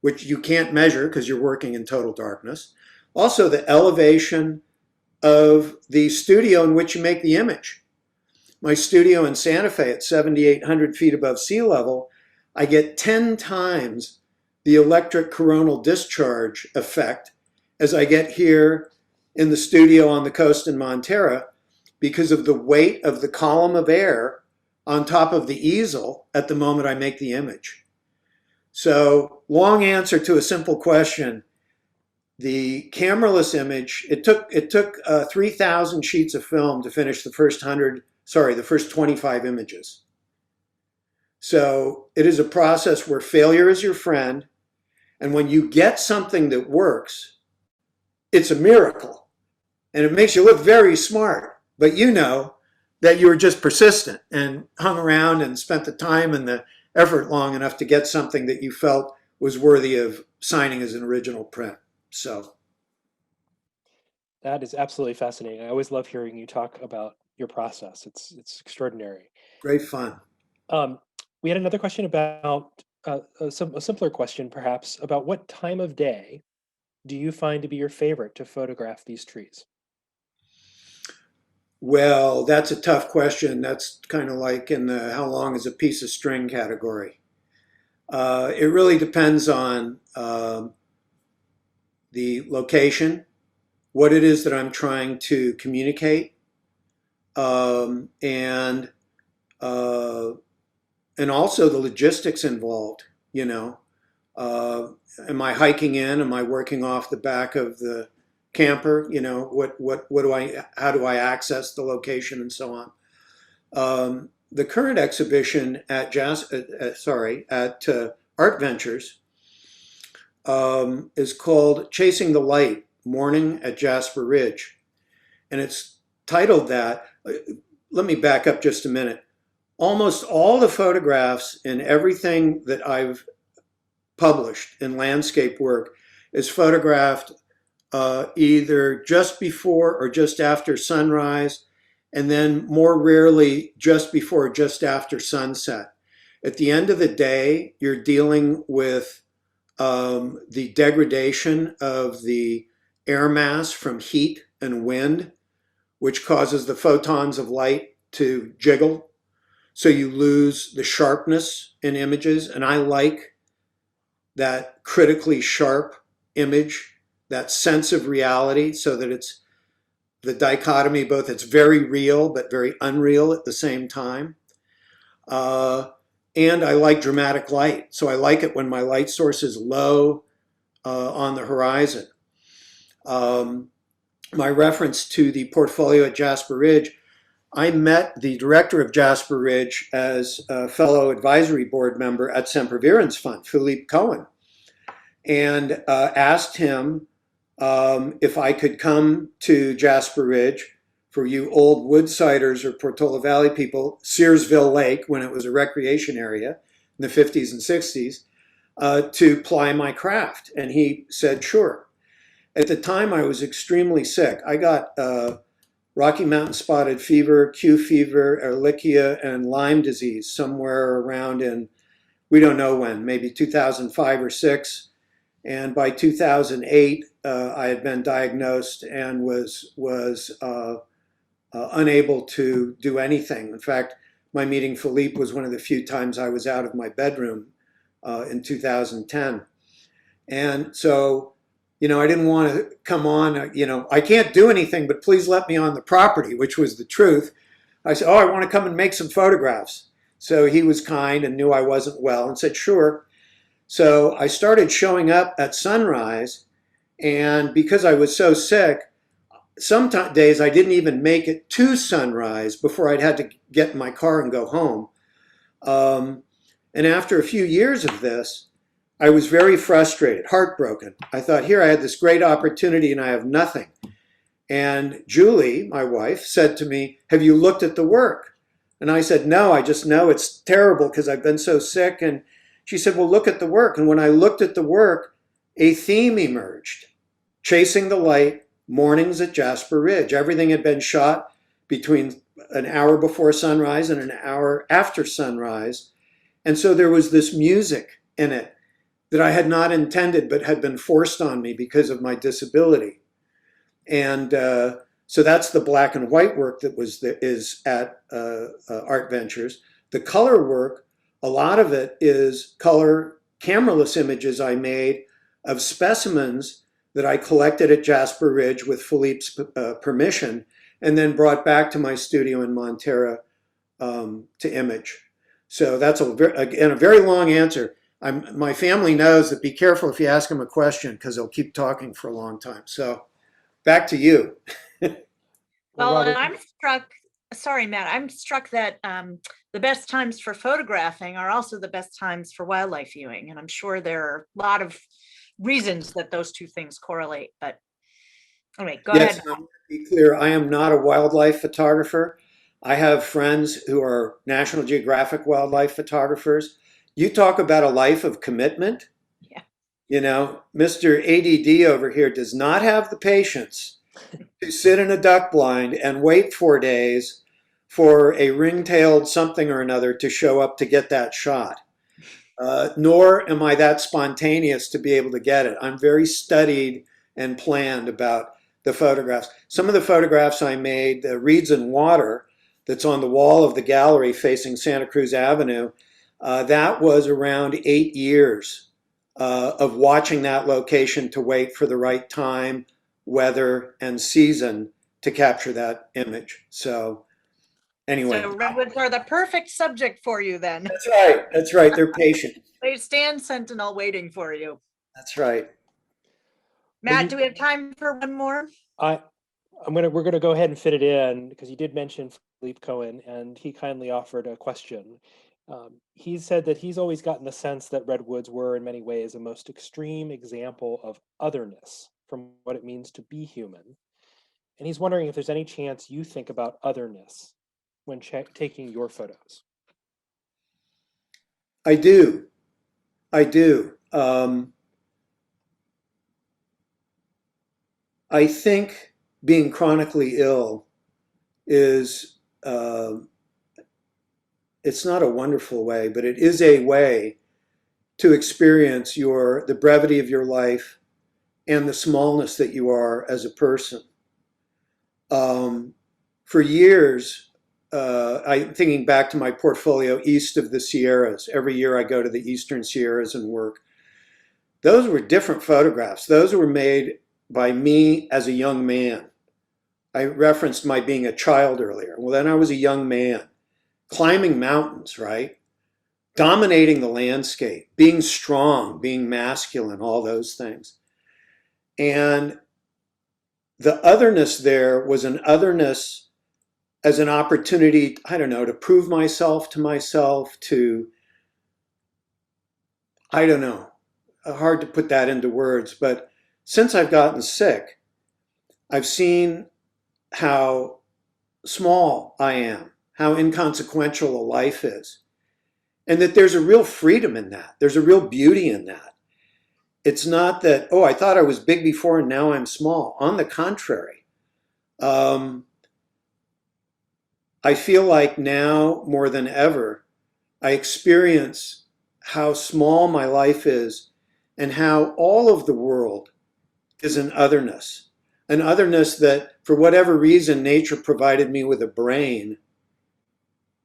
which you can't measure because you're working in total darkness. Also the elevation of the studio in which you make the image. My studio in Santa Fe at 7,800 feet above sea level, I get 10 times the electric coronal discharge effect as I get here in the studio on the coast in Montara because of the weight of the column of air on top of the easel at the moment I make the image. So, long answer to a simple question. The cameraless image, it took 3,000 sheets of film to finish the first 25 images. So it is a process where failure is your friend, and when you get something that works, it's a miracle, and it makes you look very smart, but you know that you were just persistent and hung around and spent the time and the effort long enough to get something that you felt was worthy of signing as an original print. So that is absolutely fascinating. I always love hearing you talk about your process. It's extraordinary. Great fun. We had another question about a simpler question, perhaps, about what time of day do you find to be your favorite to photograph these trees? Well, that's a tough question. That's kind of like in the how long is a piece of string category. It really depends on the location, what it is that I'm trying to communicate, and also the logistics involved. Am I hiking in? Am I working off the back of the camper? How do I access the location and so on? The current exhibition at Art Ventures is called Chasing the Light, Morning at Jasper Ridge. And it's titled that. Let me back up just a minute. Almost all the photographs and everything that I've published in landscape work is photographed either just before or just after sunrise, and then more rarely just before or just after sunset. At the end of the day, you're dealing with the degradation of the air mass from heat and wind, which causes the photons of light to jiggle. So you lose the sharpness in images, and I like that critically sharp image, that sense of reality, so that it's the dichotomy, both it's very real but very unreal at the same time. And I like dramatic light. So I like it when my light source is low on the horizon. My reference to the portfolio at Jasper Ridge, I met the director of Jasper Ridge as a fellow advisory board member at Sempervirens Fund, Philippe Cohen, and asked him if I could come to Jasper Ridge. For you old Woodsiders or Portola Valley people, Searsville Lake, when it was a recreation area in the 50s and 60s, to ply my craft. And he said, sure. At the time, I was extremely sick. I got Rocky Mountain spotted fever, Q fever, Ehrlichia, and Lyme disease somewhere around in, we don't know when, maybe 2005 or 6. And by 2008, I had been diagnosed and was unable to do anything. In fact, my meeting Philippe was one of the few times I was out of my bedroom in 2010. And so, I didn't want to come on, I can't do anything, but please let me on the property, which was the truth. I said, I want to come and make some photographs. So he was kind and knew I wasn't well and said, sure. So I started showing up at sunrise, and because I was so sick, some days I didn't even make it to sunrise before I'd had to get in my car and go home. And after a few years of this, I was very frustrated, heartbroken. I thought, here I had this great opportunity and I have nothing. And Julie, my wife, said to me, have you looked at the work? And I said, no, I just know it's terrible because I've been so sick. And she said, well, look at the work. And when I looked at the work, a theme emerged: chasing the light, mornings at Jasper Ridge. Everything had been shot between an hour before sunrise and an hour after sunrise. And so there was this music in it that I had not intended but had been forced on me because of my disability. And so that's the black and white work that is at Art Ventures. The color work, a lot of it is color cameraless images I made of specimens that I collected at Jasper Ridge with Philippe's permission, and then brought back to my studio in Montara to image. So that's a very long answer. My family knows that be careful if you ask them a question because they'll keep talking for a long time. So back to you. Well, and I'm struck, sorry, Matt, I'm struck that the best times for photographing are also the best times for wildlife viewing. And I'm sure there are a lot of reasons that those two things correlate, but anyway, go ahead. To be clear, I am not a wildlife photographer. I have friends who are National Geographic wildlife photographers. You talk about a life of commitment. Yeah. Mr. ADD over here does not have the patience to sit in a duck blind and wait 4 days for a ring-tailed something or another to show up to get that shot. Nor am I that spontaneous to be able to get it. I'm very studied and planned about the photographs. Some of the photographs I made, the Reeds and Water, that's on the wall of the gallery facing Santa Cruz Avenue, that was around 8 years of watching that location to wait for the right time, weather, and season to capture that image. So anyway. So redwoods are the perfect subject for you then. That's right. That's right. They're patient. They stand sentinel waiting for you. That's right. Matt, do we have time for one more? We're gonna go ahead and fit it in because you did mention Philippe Cohen, and he kindly offered a question. He said that he's always gotten the sense that redwoods were in many ways a most extreme example of otherness from what it means to be human. And he's wondering if there's any chance you think about otherness when taking your photos. I do. I think being chronically ill is, it's not a wonderful way, but it is a way to experience the brevity of your life and the smallness that you are as a person. For years, I'm thinking back to my portfolio east of the Sierras. Every year I go to the Eastern Sierras and work. Those were different photographs. Those were made by me as a young man. I referenced my being a child earlier. Well, then I was a young man, climbing mountains, right? Dominating the landscape, being strong, being masculine, all those things. And the otherness there was an otherness as an opportunity, I don't know, to prove myself to myself, to, I don't know, hard to put that into words, but since I've gotten sick, I've seen how small I am, how inconsequential a life is, and that there's a real freedom in that. There's a real beauty in that. It's not that, oh, I thought I was big before and now I'm small. On the contrary, I feel like now more than ever, I experience how small my life is and how all of the world is an otherness that for whatever reason, nature provided me with a brain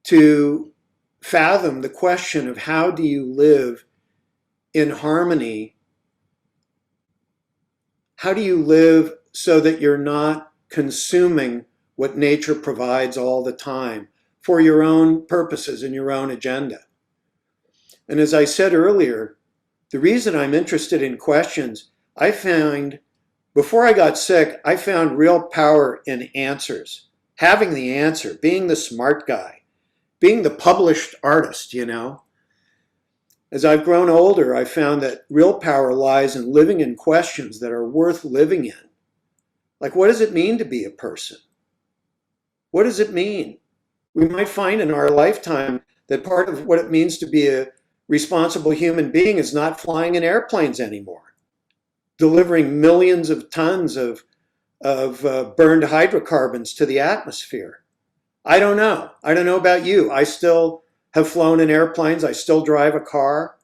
to fathom the question of how do you live in harmony? How do you live so that you're not consuming what nature provides all the time for your own purposes and your own agenda? And as I said earlier, the reason I'm interested in questions, I found, before I got sick, I found real power in answers, having the answer, being the smart guy, being the published artist, you know. As I've grown older, I found that real power lies in living in questions that are worth living in. Like, what does it mean to be a person? What does it mean? We might find in our lifetime that part of what it means to be a responsible human being is not flying in airplanes anymore, delivering millions of tons of burned hydrocarbons to the atmosphere. I don't know. I don't know about you. I still have flown in airplanes. I still drive a car.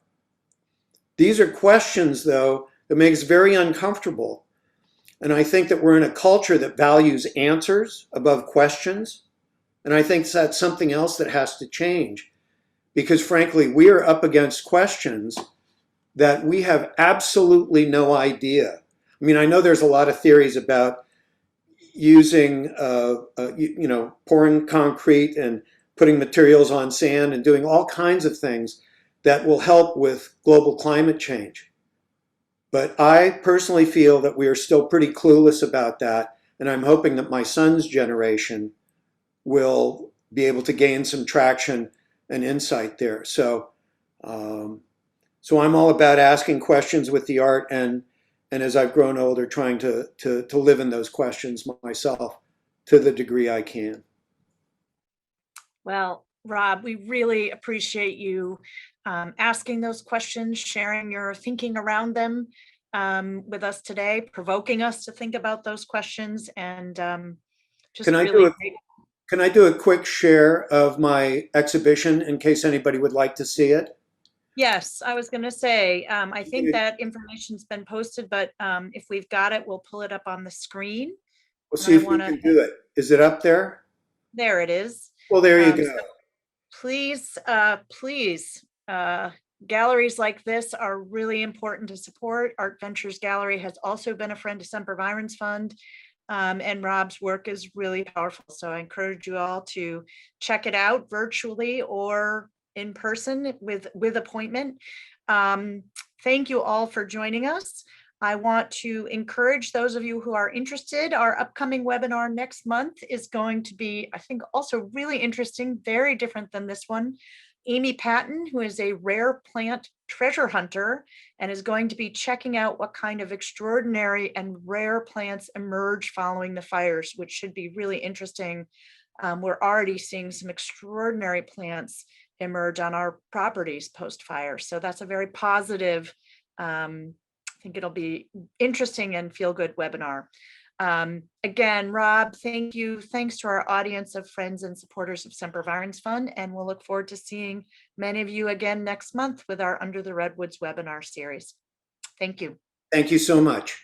These are questions, though, that make us very uncomfortable. And I think that we're in a culture that values answers above questions. And I think that's something else that has to change. Because frankly, we are up against questions that we have absolutely no idea. I mean, I know there's a lot of theories about using, pouring concrete and putting materials on sand and doing all kinds of things that will help with global climate change. But I personally feel that we are still pretty clueless about that. And I'm hoping that my son's generation will be able to gain some traction and insight there. So I'm all about asking questions with the art, and as I've grown older, trying to live in those questions myself to the degree I can. Well, Rob, we really appreciate you asking those questions, sharing your thinking around them with us today, provoking us to think about those questions, and just Can I really do Can I do a quick share of my exhibition in case anybody would like to see it? Yes, I was going to say, I think that information's been posted, but if we've got it, we'll pull it up on the screen. We'll see if we can do it. Is it up there? There it is. Well, there you go. So please, galleries like this are really important to support. Art Ventures Gallery has also been a friend to Sempervirens Fund. And Rob's work is really powerful. So I encourage you all to check it out virtually or in person with appointment. Thank you all for joining us. I want to encourage those of you who are interested. Our upcoming webinar next month is going to be, I think, also really interesting, very different than this one. Amy Patton, who is a rare plant treasure hunter and is going to be checking out what kind of extraordinary and rare plants emerge following the fires, which should be really interesting. We're already seeing some extraordinary plants emerge on our properties post-fire. So that's a very positive, I think it'll be interesting and feel-good webinar. Again, Rob, thank you. Thanks to our audience of friends and supporters of Sempervirens Fund, and we'll look forward to seeing many of you again next month with our Under the Redwoods webinar series. Thank you. Thank you so much.